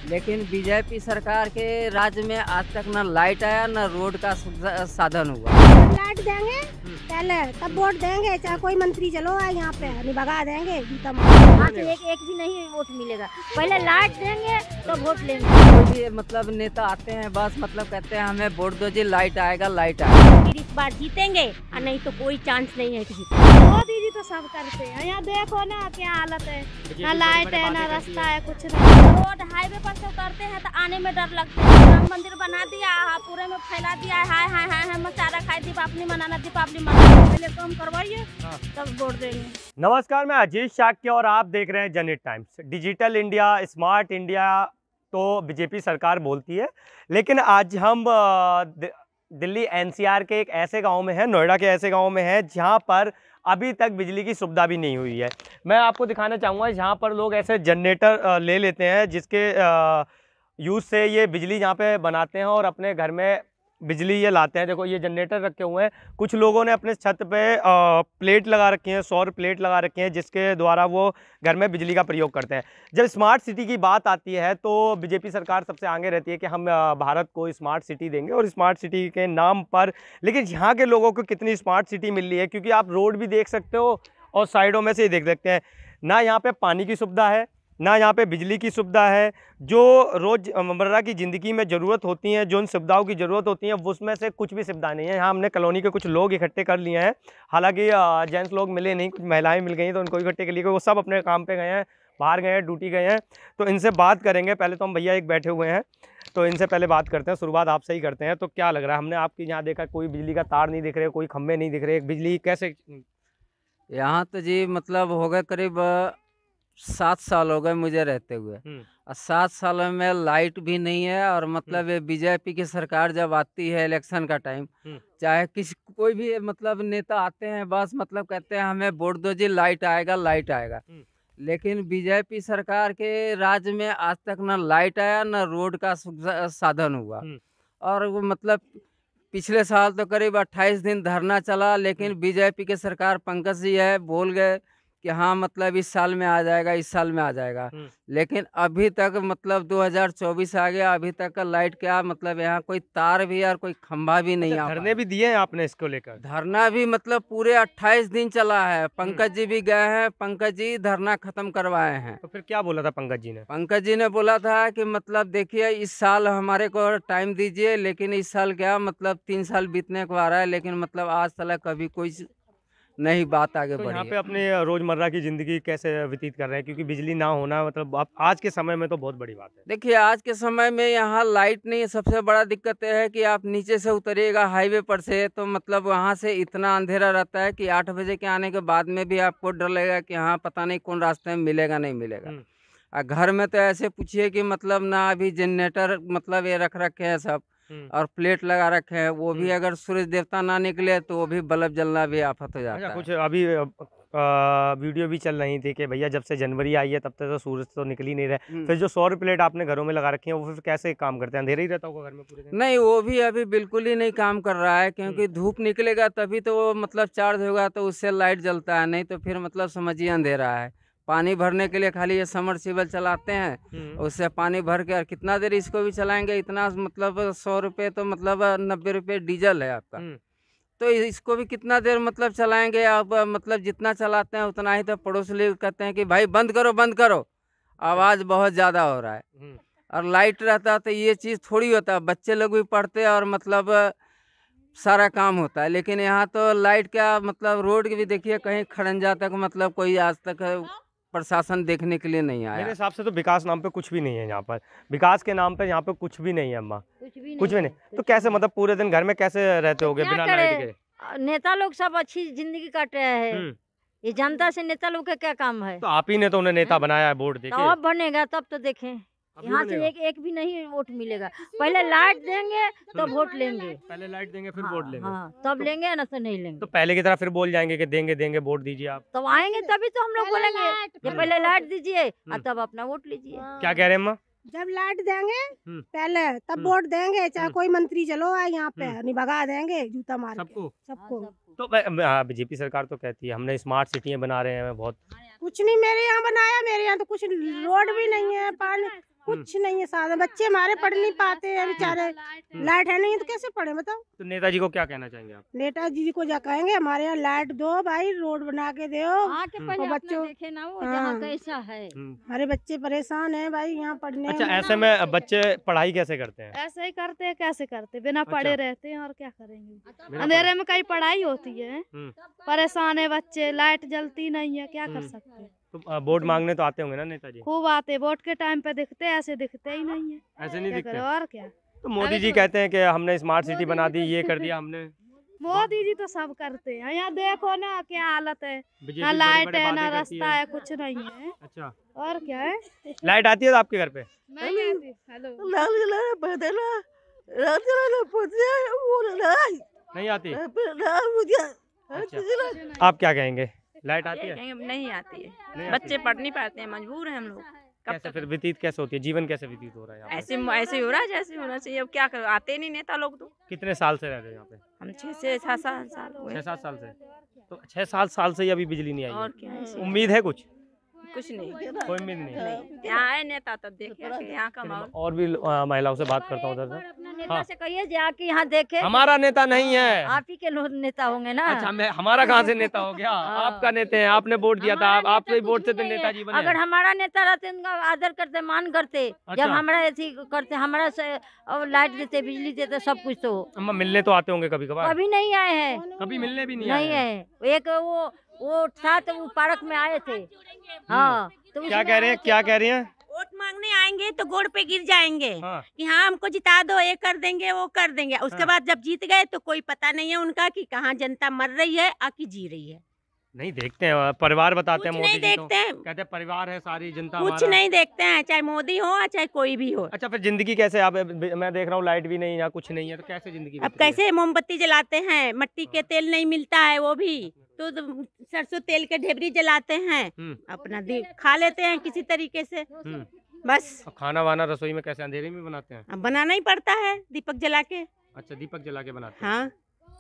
लेकिन बीजेपी सरकार के राज्य में आज तक न लाइट आया न रोड का साधन हुआ। लाइट देंगे पहले तब वोट देंगे, चाहे कोई मंत्री चलो आए यहाँ पे नहीं भगा देंगे जूता यहाँ से एक भी नहीं वोट मिलेगा। पहले लाइट देंगे तो वोट लेंगे। कोई भी मतलब नेता आते हैं बस मतलब कहते हैं हमें वोट दो जी, लाइट आएगा लाइट आएगा। फिर इस बार जीतेंगे और नहीं तो कोई चांस नहीं है किसी को। मोदी जी तो सब करते हैं, यहाँ देखो ना क्या हालत है, ना लाइट है ना रास्ता है, कुछ नहीं। रोड हाईवे पर से उतरते हैं तो आने में डर लगता है। राम मंदिर बना दिया है, पूरे में फैला दिया है, हाय हाय हाय मचारा खाए, दीपावली मनाना पहले काम करवाइए तब वोट देंगे। नमस्कार, मैं अजीत शाक्य और आप देख रहे हैं जनहित times. Digital India, smart India तो बीजेपी सरकार बोलती है, लेकिन आज हम दिल्ली एनसीआर के एक ऐसे गांव में है, नोएडा के ऐसे गांव में है जहां पर अभी तक बिजली की सुविधा भी नहीं हुई है। मैं आपको दिखाना चाहूँगा जहां पर लोग ऐसे जनरेटर ले लेते हैं जिसके यूज़ से ये बिजली यहाँ पे बनाते हैं और अपने घर में बिजली ये लाते हैं। देखो ये जनरेटर रखे हुए हैं, कुछ लोगों ने अपने छत पे प्लेट लगा रखी है, सौर प्लेट लगा रखी है जिसके द्वारा वो घर में बिजली का प्रयोग करते हैं। जब स्मार्ट सिटी की बात आती है तो बीजेपी सरकार सबसे आगे रहती है कि हम भारत को स्मार्ट सिटी देंगे और स्मार्ट सिटी के नाम पर। लेकिन यहाँ के लोगों को कितनी स्मार्ट सिटी मिल रही है, क्योंकि आप रोड भी देख सकते हो और साइडों में से ही देख सकते हैं, ना यहाँ पर पानी की सुविधा है ना यहाँ पे बिजली की सुविधा है। जो रोज़मर्रा की ज़िंदगी में ज़रूरत होती हैं, जो उन सुविधाओं की ज़रूरत होती है उसमें से कुछ भी सुविधा नहीं है। यहाँ हमने कॉलोनी के कुछ लोग इकट्ठे कर लिए हैं, हालांकि जेंट्स लोग मिले नहीं, कुछ महिलाएं मिल गई तो उनको इकट्ठे कर लिए, वो सब अपने काम पे गए हैं, बाहर गए हैं, ड्यूटी गए हैं। तो इनसे बात करेंगे। पहले तो हम भैया एक बैठे हुए हैं तो इनसे पहले बात करते हैं, शुरुआत आपसे ही करते हैं। तो क्या लग रहा है, हमने आपके यहाँ देखा कोई बिजली का तार नहीं दिख रहे, कोई खंभे नहीं दिख रहे, बिजली कैसे? यहाँ तो जी मतलब हो गए करीब 7 साल हो गए मुझे रहते हुए, और 7 सालों में लाइट भी नहीं है। और मतलब ये बीजेपी की सरकार जब आती है इलेक्शन का टाइम, चाहे किसी कोई भी मतलब नेता आते हैं बस मतलब कहते हैं हमें वोट दो जी, लाइट आएगा लाइट आएगा। लेकिन बीजेपी सरकार के राज्य में आज तक न लाइट आया न रोड का साधन हुआ। और वो मतलब पिछले साल तो करीब 28 दिन धरना चला, लेकिन बीजेपी के सरकार पंकज जी है बोल गए कि हाँ मतलब इस साल में आ जाएगा, इस साल में आ जाएगा। लेकिन अभी तक मतलब 2024 आ गया, अभी तक का लाइट क्या मतलब यहाँ कोई तार भी और कोई खंभा भी नहीं आ। धरने भी दिए हैं आपने इसको लेकर? धरना भी मतलब पूरे 28 दिन चला है। पंकज जी भी गए हैं, पंकज जी धरना खत्म करवाए हैं। तो फिर क्या बोला था पंकज जी ने? पंकज जी ने बोला था कि मतलब देखिए इस साल हमारे को टाइम दीजिए, लेकिन इस साल क्या मतलब 3 साल बीतने को आ रहा है, लेकिन मतलब आज तक कभी कोई नहीं बात आगे बढ़ी। यहाँ पे अपने रोजमर्रा की जिंदगी कैसे व्यतीत कर रहे हैं, क्योंकि बिजली ना होना मतलब आज के समय में तो बहुत बड़ी बात है। देखिए आज के समय में यहाँ लाइट नहीं है। सबसे बड़ा दिक्कत यह है कि आप नीचे से उतरिएगा हाईवे पर से तो मतलब वहाँ से इतना अंधेरा रहता है कि 8 बजे के आने के बाद में भी आपको डर लगेगा कि हाँ पता नहीं कौन रास्ते में मिलेगा नहीं मिलेगा। और घर में तो ऐसे पूछिए कि मतलब ना अभी जनरेटर मतलब ये रख रखे हैं सब और प्लेट लगा रखे हैं, वो भी अगर सूरज देवता ना निकले तो वो भी बल्ब जलना भी आफत हो जाता है। कुछ अभी वीडियो भी चल रही थी कि भैया जब से जनवरी आई है तब तक तो सूरज तो निकल ही नहीं रहा। फिर जो सौर प्लेट आपने घरों में लगा रखी है वो फिर कैसे काम करते हैं? अंधेरा ही रहता होगा घर में पूरे दिन? नहीं, वो भी अभी बिल्कुल ही नहीं काम कर रहा है, क्योंकि धूप निकलेगा तभी तो वो मतलब चार्ज होगा तो उससे लाइट जलता है, नहीं तो फिर मतलब समझिए अंधेरा है। पानी भरने के लिए खाली ये समरसीबल चलाते हैं, उससे पानी भर के और कितना देर इसको भी चलाएंगे, इतना मतलब 100 रुपये तो मतलब 90 रुपये डीजल है आपका, तो इसको भी कितना देर मतलब चलाएंगे आप? मतलब जितना चलाते हैं उतना ही तो पड़ोस लोग कहते हैं कि भाई बंद करो बंद करो, आवाज़ बहुत ज़्यादा हो रहा है। और लाइट रहता तो ये चीज़ थोड़ी होता, बच्चे लोग भी पढ़ते और मतलब सारा काम होता है। लेकिन यहाँ तो लाइट क्या मतलब रोड भी देखिए कहीं खड़ंजा तक मतलब कोई आज तक प्रशासन देखने के लिए नहीं आया। मेरे हिसाब से तो विकास नाम पे कुछ भी नहीं है यहाँ पर, विकास के नाम पे यहाँ पे कुछ भी नहीं है अम्मा, कुछ भी नहीं। तो कैसे मतलब पूरे दिन घर में कैसे रहते होगे बिना लाइट के? नेता लोग सब अच्छी जिंदगी काट रहे हैं, ये जनता से नेता लोग का क्या काम है? तो आप ही ने तो उन्हें नेता बनाया है, वोट देके। तो अब बनेगा तब तो देखें, यहाँ से एक भी नहीं वोट मिलेगा। पहले लाइट देंगे तो वोट लेंगे। पहले लाइट देंगे फिर वोट लेंगे। हाँ, तब लेंगे ना तो नहीं लेंगे। तो पहले की तरह फिर बोल जाएंगे कि देंगे देंगे वोट दीजिए आप? तब आएंगे तभी तो हम लोग बोलेंगे कि पहले लाइट दीजिए और तब अपना वोट लीजिए। क्या कह रहे हैं अम्मा? जब लाइट देंगे पहले तब वोट देंगे, चाहे कोई मंत्री चलो आए यहाँ पे नहीं भगा देंगे जूता मार सबको। तो बीजेपी सरकार तो कहती है हमने स्मार्ट सिटियां बना रहे हैं बहुत। कुछ नहीं मेरे यहाँ बनाया, मेरे यहाँ तो कुछ रोड भी नहीं है, पानी कुछ नहीं है साधन, बच्चे हमारे पढ़ नहीं पाते हैं बेचारे, लाइट है नहीं तो कैसे पढ़े बताओ। तो नेताजी को क्या कहना चाहेंगे आप? नेताजी को जा कहेंगे हमारे यहाँ लाइट दो भाई, रोड बना के दो तो बच्चों देखे ना वो हाँ। जहाँ कैसा है। हमारे बच्चे परेशान है भाई यहाँ पढ़ने। अच्छा, ऐसे में बच्चे पढ़ाई कैसे करते हैं? ऐसे ही करते हैं, कैसे करते, बिना पढ़े अच्छा। रहते हैं और क्या करेंगे। बिना अंधेरे में कहीं पढ़ाई होती है, परेशान है बच्चे, लाइट जलती नहीं है, क्या कर सकते हैं। तो वोट मांगने तो आते होंगे ना नेताजी? खूब आते, वोट के टाइम पे दिखते, ऐसे दिखते ही नहीं है। ऐसे नहीं क्या दिखते? करें और क्या। तो मोदी जी कहते हैं कि हमने स्मार्ट सिटी बना दी, ये कर दिया हमने। मोदी जी तो सब करते हैं, यहाँ देखो ना क्या हालत है, बीजेपी ना बड़े लाइट बड़े है वादे ना करती रास्ता है, कुछ नहीं है। अच्छा, और क्या है। लाइट आती है तो आपके घर पे? नहीं आती। हेलो नहीं आती? अच्छा, आप क्या कहेंगे? लाइट आती है? नहीं आती है, नहीं बच्चे आती? पढ़ नहीं पाते हैं, मजबूर हैं हम लोग। कब कैसे तक फिर व्यतीत कैसे होती है, जीवन कैसे व्यतीत हो रहा है यहाँ पे? ऐसे हो रहा है जैसे होना चाहिए। अब क्या करो, आते नहीं नेता लोग तो। कितने साल से रह रहे हैं यहाँ पे? हम 6 से 7 साल हुए। 6-7 साल से। तो 6-7 साल से ही अभी बिजली नहीं आई और है। क्या है, उम्मीद है कुछ? कुछ नहीं। कोई उम्मीद नहीं। यहाँ आए नेता तब देखे कि यहाँ का माहौल। और भी महिलाओं से बात करता हूँ उधर से। अपना नेता हाँ। से कहिए जाके यहाँ देखे, हमारा नेता नहीं है। आप ही के नेता होंगे ना। अच्छा, हमारा कहाँ से नेता हो गया? आपका नेता है, आपने वोट दिया था, आप ही वोट से तो नेताजी बने। अगर हमारा नेता रहते उनका आदर करते, मान करते, अच्छा। जब हमारा ऐसी करते, हमारा से लाइट देते, बिजली देते, सब कुछ। तो अम्मा मिलने तो आते होंगे कभी कभार? कभी नहीं आए हैं, कभी मिलने भी नहीं नहीं आए हैं? है। एक वो साथ वो पार्क में आए थे। हाँ, तो क्या उसमें कह रहे हैं, क्या कह रही हैं? वोट मांगने आएंगे तो गोड़ पे गिर जाएंगे हाँ। कि हाँ हमको जिता दो, ये कर देंगे वो कर देंगे। उसके हाँ। बाद जब जीत गए तो कोई पता नहीं है उनका कि कहाँ जनता मर रही है और कि जी रही है। नहीं देखते हैं, परिवार बताते हैं कुछ मोदी नहीं जी तो। देखते हैं, कहते हैं परिवार है सारी जनता कुछ हमारा। नहीं देखते हैं, चाहे मोदी हो या चाहे कोई भी हो। अच्छा, फिर जिंदगी कैसे? आप मैं देख रहा हूँ लाइट भी नहीं, यहाँ कुछ नहीं है, तो कैसे जिंदगी अब बीत रही है? कैसे मोमबत्ती जलाते हैं, मट्टी के तेल नहीं मिलता है वो भी, तो सरसों तेल के ढेबरी जलाते हैं, अपना खा लेते हैं किसी तरीके से बस। और खाना वाना रसोई में कैसे अंधेरे में बनाते हैं? अब बनाना ही पड़ता है दीपक जला के। अच्छा, दीपक जला के बनाते हैं। हाँ,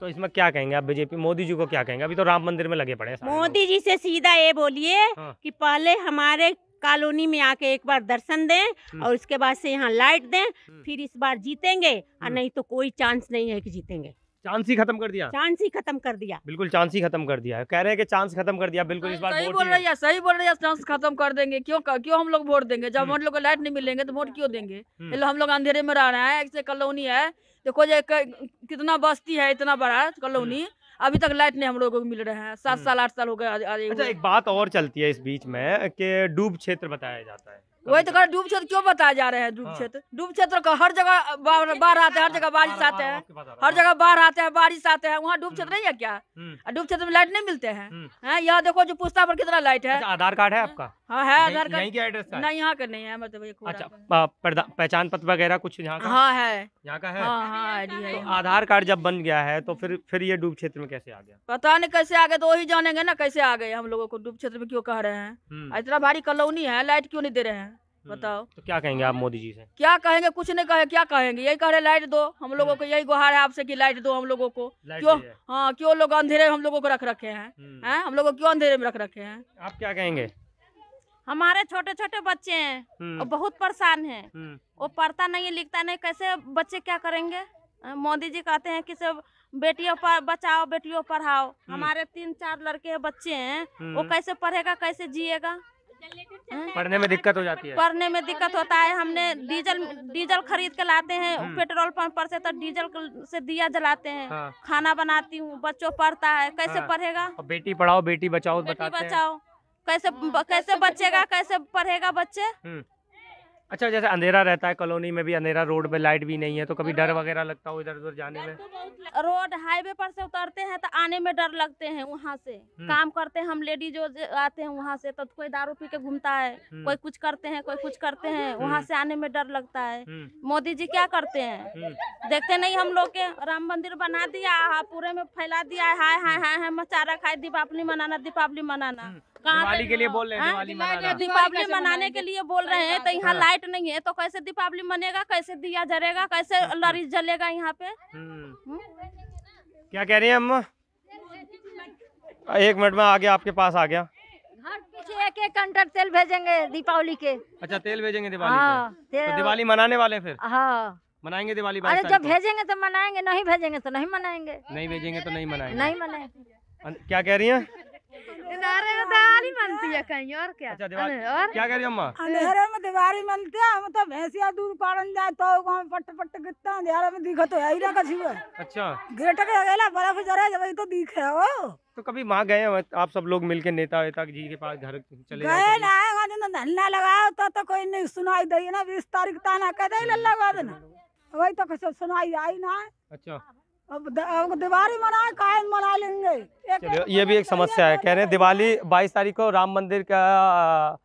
तो इसमें क्या कहेंगे आप बीजेपी मोदी जी को, क्या कहेंगे? अभी तो राम मंदिर में लगे पड़े हैं सारे लोग। मोदी जी से सीधा ये बोलिए हाँ। कि पहले हमारे कॉलोनी में आके एक बार दर्शन दें और उसके बाद से यहाँ लाइट दें, फिर इस बार जीतेंगे, और नहीं तो कोई चांस नहीं है कि जीतेंगे। चांस ही खत्म कर दिया? चांस ही खत्म कर दिया, बिल्कुल चांस ही खत्म कर दिया है। कह रहे हैं कि चांस खत्म कर दिया, बिल्कुल इस बार सही वोट बोल ही रही है, सही बोल रही है। चांस खत्म कर देंगे, क्यों हम लोग वोट देंगे? जब हम लोग को लाइट नहीं मिलेंगे तो वोट क्यों देंगे? ये लो हम लोग अंधेरे में रह रहे हैं, ऐसे कॉलोनी है, देखो ये कितना बस्ती है, इतना बड़ा कॉलोनी, अभी तक लाइट नहीं हम लोगों को मिल रहे हैं। 7 साल 8 साल हो गए। अच्छा, एक बात और चलती है इस बीच में कि डूब क्षेत्र बताया जाता है। वही तो डूब क्षेत्र क्यों बताया जा रहे हैं? डूब क्षेत्र का हर जगह बाढ़ आते हैं, हर जगह बारिश आते हैं, हर जगह बाढ़ आते हैं, बारिश आते हैं। वहाँ डूब क्षेत्र नहीं है क्या? डूब क्षेत्र में लाइट नहीं मिलते हैं। यहाँ देखो जो पुस्ता पर कितना लाइट है। अच्छा, आधार कार्ड है आपका? हाँ है आधार कार्ड। यहीं के एड्रेस का है? नहीं, यहाँ का नहीं है, मतलब एक अच्छा, पहचान पत्र वगैरह कुछ यहाँ का? हाँ है, यहाँ का है? हाँ आईडी है। तो आधार कार्ड जब बन गया है तो फिर ये डूब क्षेत्र में कैसे आ गया? पता नहीं कैसे आ गए, तो वही जानेंगे ना कैसे आ गए। हम लोगों को डूब क्षेत्र में क्यों कह रहे हैं? इतना भारी कॉलोनी है, लाइट क्यों नहीं दे रहे हैं? बताओ। तो क्या कहेंगे आप मोदी जी से? क्या कहेंगे? कुछ नहीं कहे, क्या कहेंगे? यही कह रहे लाइट दो हम लोगों को, यही गुहार है आपसे कि लाइट दो हम लोगों को। क्यों? हाँ, क्यों लोग अंधेरे में हम लोगों को रख रखे हैं? हम लोगों को क्यों अंधेरे में रख रखे हैं? आप क्या कहेंगे? हमारे छोटे छोटे बच्चे हैं और बहुत परेशान हैं, वो पढ़ता नहीं लिखता नहीं, कैसे बच्चे क्या करेंगे? मोदी जी कहते हैं कि सब बेटियों पर बचाओ, बेटियों पढ़ाओ। हमारे 3-4 लड़के बच्चे हैं, वो कैसे पढ़ेगा, कैसे जिएगा? पढ़ने में दिक्कत हो जाती है? पढ़ने में दिक्कत होता है। हमने डीजल खरीद के लाते हैं पेट्रोल पंप पर से, तो डीजल से दिया जलाते हैं। हाँ। खाना बनाती हूँ, बच्चों पढ़ता है, कैसे हाँ। पढ़ेगा? और बेटी पढ़ाओ बेटी बचाओ बेटी बताते हैं। बचाओ, कैसे बचेगा, कैसे पढ़ेगा बच्चे? अच्छा, जैसे अंधेरा रहता है कॉलोनी में भी, अंधेरा, रोड पे लाइट भी नहीं है, तो कभी डर वगैरह लगता हो इधर उधर जाने में? रोड हाईवे पर से उतरते हैं तो आने में डर लगते हैं। वहाँ से काम करते हैं हम लेडीज जो आते हैं वहाँ से, तो कोई दारू पी के घूमता है, कोई कुछ करते हैं, कोई कुछ करते हैं, वहाँ से आने में डर लगता है। मोदी जी क्या करते हैं? देखते नहीं हम लोग के? राम मंदिर बना दिया, पूरे में फैला दिया है, हाय हाय हाय हाय मचा रखा है, दीपावली मनाना, दीपावली मनाना। दिवाली के लिए बोल रहे हैं, दिवाली मनाना। दीपावली मनाने के लिए बोल रहे हैं, तो यहाँ लाइट नहीं है तो कैसे दीपावली मनेगा, कैसे दिया जलेगा, कैसे लड़ी जलेगा यहाँ पे? क्या कह रही हैं अम्मा? 1 मिनट में आगे आपके पास आ गया। घर पीछे एक एक कंटर तेल भेजेंगे दीपावली के। अच्छा, तेल भेजेंगे दिवाली हाँ, पे। तो दिवाली मनाने वाले फिर? हाँ, मनाएंगे दिवाली? अरे जब भेजेंगे तो मनाएंगे, नहीं भेजेंगे तो नहीं मनाएंगे। नहीं भेजेंगे तो नहीं मनाएंगे। नहीं मनाएंगे। क्या कह रही हैं? दिवाली मनती है कहीं और क्या। अच्छा, दिवाली क्या कह रही है अम्मा? अंधेरे में दिवाली मनते हैं हम तो भैंसिया दूध पाड़न जाए तो गाँव पट पट गिरता अंधेरे में दिखा तो है ही ना कछु। अच्छा, गेट के अगेला बर्फ जरा जब तो दिखे वो। तो कभी वहाँ गए हैं आप सब लोग मिलके नेता वेता जी के पास घर चले गए ना आएगा तो धरना लगाओ तो कोई नहीं सुनाई दे ना। 20 तारीख ताना कह दे लगा देना वही तो कुछ सुनाई आई ना। अच्छा, अब दिवाली मनाए कायम मना लेंगे। चलिए, ये भी एक समस्या है। कह रहे हैं दिवाली 22 तारीख को राम मंदिर का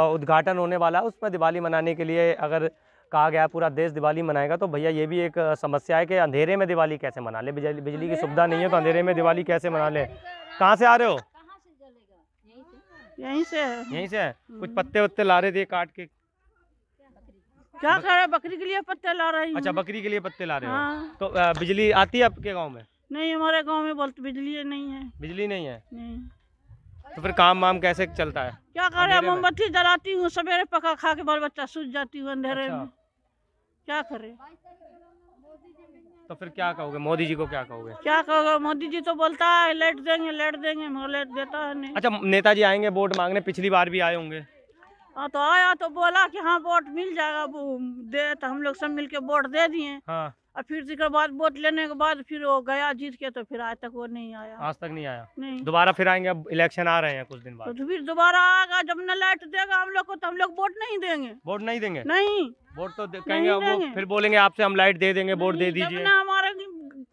उद्घाटन होने वाला है, उसमें दिवाली मनाने के लिए अगर कहा गया पूरा देश दिवाली मनाएगा तो भैया ये भी एक समस्या है कि अंधेरे में दिवाली कैसे मना ले। बिजली की सुविधा नहीं है तो अंधेरे में दिवाली कैसे मना ले। कहाँ से आ रहे हो? यहीं से। यहीं से है। कुछ पत्ते वत्ते ला रहे थे काट के? क्या करे, बकरी के लिए पत्ते ला रही हूँ। अच्छा, बकरी के लिए पत्ते ला रहे हो। हाँ। तो बिजली आती है आपके गांव में? नहीं, हमारे गांव में बोलते बिजली नहीं है। बिजली नहीं है? नहीं। तो फिर काम वाम कैसे चलता है? क्या करे, मोमबत्ती जलाती हूँ, सवेरे पका खा के बाल बच्चा सूझ जाती हूँ अंधेरे अच्छा। में। क्या करे? तो फिर क्या कहोगे, मोदी जी को क्या कहोगे? क्या कहोगे, मोदी जी तो बोलता है लाइट देंगे मगर लाइट देता है नहीं। अच्छा, नेताजी आएंगे वोट मांगने, पिछली बार भी आए होंगे। हाँ, तो आया तो बोला कि हाँ वोट मिल जाएगा, वो दे तो हम लोग सब मिलके वोट दे दिए। हाँ। और फिर उसके बाद वोट लेने के बाद फिर वो गया जीत के, तो फिर आज तक वो नहीं आया। आज तक नहीं आया? नहीं। दोबारा फिर आएंगे, अब इलेक्शन आ रहे हैं कुछ दिन बाद। तो फिर दोबारा आएगा, जब न लाइट देगा हम लोग को तो हम लोग वोट नहीं देंगे। वोट नहीं देंगे? नहीं, वोट तो कहेंगे वो, फिर बोलेंगे आपसे हम लाइट दे देंगे, वोट दे दीजिए। जब ना हमारे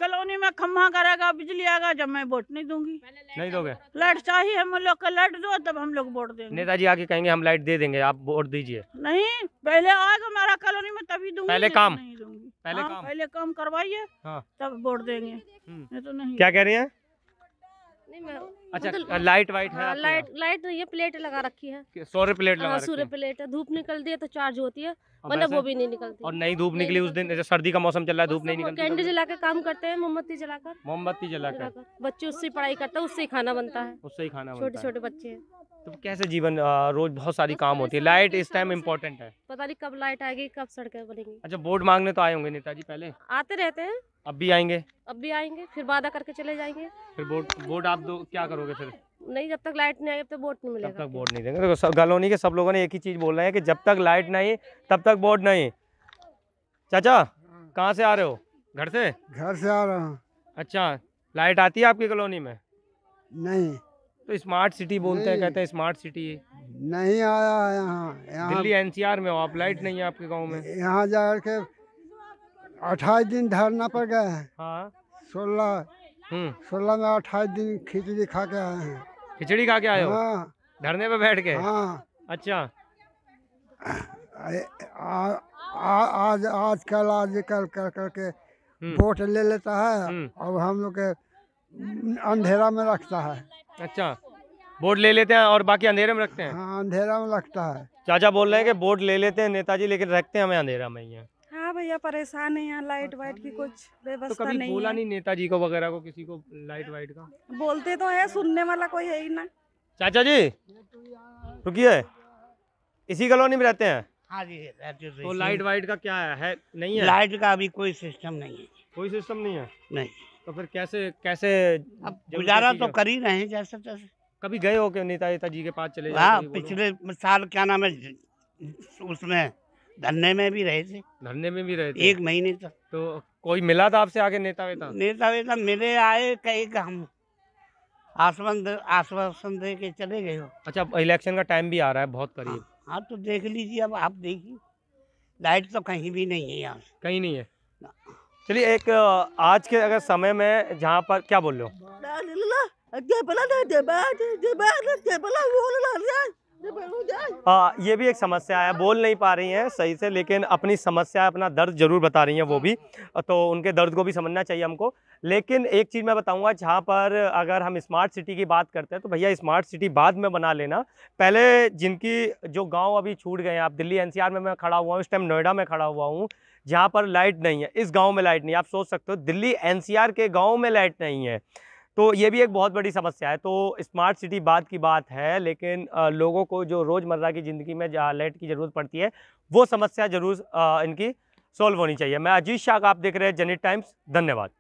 कॉलोनी में खम्भा करेगा, बिजली आएगा, जब मैं वोट नहीं दूंगी। नहीं दोगे? लाइट चाहिए हम लोग का, लाइट दो तब हम लोग वोट देंगे। नेताजी आके कहेंगे हम लाइट दे देंगे, आप वोट दीजिए। नहीं, पहले आएगा हमारा कॉलोनी में तभी दूंगी। पहले काम? नहीं दूंगी। पहले हाँ, काम? पहले काम करवाइए हाँ। तब वोट देंगे, नहीं तो नहीं। क्या कह रही हैं? अच्छा, लाइट वाइट है? लाइट नहीं है, प्लेट लगा रखी है। सौर प्लेट लगा हाँ, रखी सूर्य है। प्लेट है। धूप निकलती है तो चार्ज होती है, और वरना वैसे? वो भी नहीं निकलती। और नई धूप निकली उस दिन, जैसे सर्दी का मौसम चल रहा है, धूप नहीं निकलती। कैंडल जला के काम करते हैं, मोमबत्ती जलाकर। मोमबत्ती जलाकर बच्चे उससे पढ़ाई करते हैं, उससे ही खाना बनता है। उससे ही खाना छोटे बनता है। छोटे बच्चे हैं। तो कैसे जीवन, रोज बहुत सारी काम होती है, लाइट इस टाइम इम्पोर्टेंट है। पता नहीं कब लाइट आएगी, कब सड़कें बनेंगी। अच्छा, वोट मांगने तो आए होंगे नेताजी पहले? आते रहते हैं, अब भी आएंगे? अब भी आएंगे, फिर वादा करके चले जाएंगे। फिर वोट आप दो, क्या करोगे फिर? नहीं, जब तक लाइट नहीं आएगी तब तक वोट नहीं तब मिलेगा। तक वोट नहीं देंगे। तो कॉलोनी के सब लोगों ने एक ही चीज बोल रहे हैं कि जब तक लाइट नहीं तब तक वोट नहीं। चाचा, कहाँ से आ रहे हो? घर से? घर से आ रहा हूँ। अच्छा, लाइट आती है आपकी कॉलोनी में? नहीं। तो स्मार्ट सिटी बोलते हैं, कहते हैं स्मार्ट सिटी है। नहीं आया है यहाँ। दिल्ली एनसीआर में हो आप, लाइट नहीं है आपके गांव में? यहाँ जा के 28 दिन धरना पर गए हैं। हाँ। 16 में 28 दिन खिचड़ी खा के आए हैं। खिचड़ी खा के आए हो? हाँ। धरने पे बैठ के? हाँ। अच्छा। आजकल कर करके वोट ले लेता है और हम लोग के अंधेरा में रखता है। अच्छा, वोट ले लेते हैं और बाकी अंधेरे में रखते हैं? हाँ, अंधेरा में रखता है। चाचा बोल रहे हैं कि वोट ले लेते हैं नेताजी, लेकिन रखते हैं हमें अंधेरा में ही है। हाँ भैया, परेशान है यहाँ, लाइट वाइट की कुछ तो व्यवस्था कभी नहीं बोला है। नहीं नेताजी को वगैरह को, किसी को लाइट वाइट का? बोलते तो है, सुनने वाला कोई है ही ना। चाचा जी रुकिए, इसी कॉलोनी में रहते हैं? हाँ जी, तो लाइट वाइट का क्या है नहीं है? लाइट का अभी कोई सिस्टम नहीं है। कोई सिस्टम नहीं है? नहीं। तो फिर कैसे अब गुजारा तो कर ही रहे हैं जैसे तैसे। कभी गए हो कि नेताजी के पास चले हाँ, जाओ? पिछले साल क्या नाम है उसमें धरने में भी रहे थे। धरने में भी रहे थे 1 महीने तक। तो कोई मिला था आपसे आगे नेता वेता? नेता वेता मिले, आए, कहे कि हम आश्वासन दे के चले गए हो। अच्छा, इलेक्शन का टाइम भी आ रहा है बहुत करीब। हाँ, तो देख लीजिए, अब आप देखिए, लाइट तो कहीं भी नहीं है यहाँ। कहीं नहीं है? चलिए, एक आज के अगर समय में जहाँ पर क्या बोल रहे हो? ये भी एक समस्या है, बोल नहीं पा रही हैं सही से, लेकिन अपनी समस्या, अपना दर्द जरूर बता रही हैं वो भी, तो उनके दर्द को भी समझना चाहिए हमको। लेकिन एक चीज़ मैं बताऊंगा, जहाँ पर अगर हम स्मार्ट सिटी की बात करते हैं तो भैया स्मार्ट सिटी बाद में बना लेना, पहले जिनकी जो गांव अभी छूट गए हैं, आप दिल्ली एनसीआर में मैं खड़ा हुआ हूँ, इस टाइम नोएडा में खड़ा हुआ हूँ, जहाँ पर लाइट नहीं है, इस गाँव में लाइट नहीं है। आप सोच सकते हो दिल्ली एनसीआर के गाँव में लाइट नहीं है, तो ये भी एक बहुत बड़ी समस्या है। तो स्मार्ट सिटी बात की बात है, लेकिन लोगों को जो रोज़मर्रा की ज़िंदगी में जहाँ लाइट की ज़रूरत पड़ती है वो समस्या ज़रूर इनकी सॉल्व होनी चाहिए। मैं अजीत शाह, आप देख रहे हैं जनहित टाइम्स। धन्यवाद।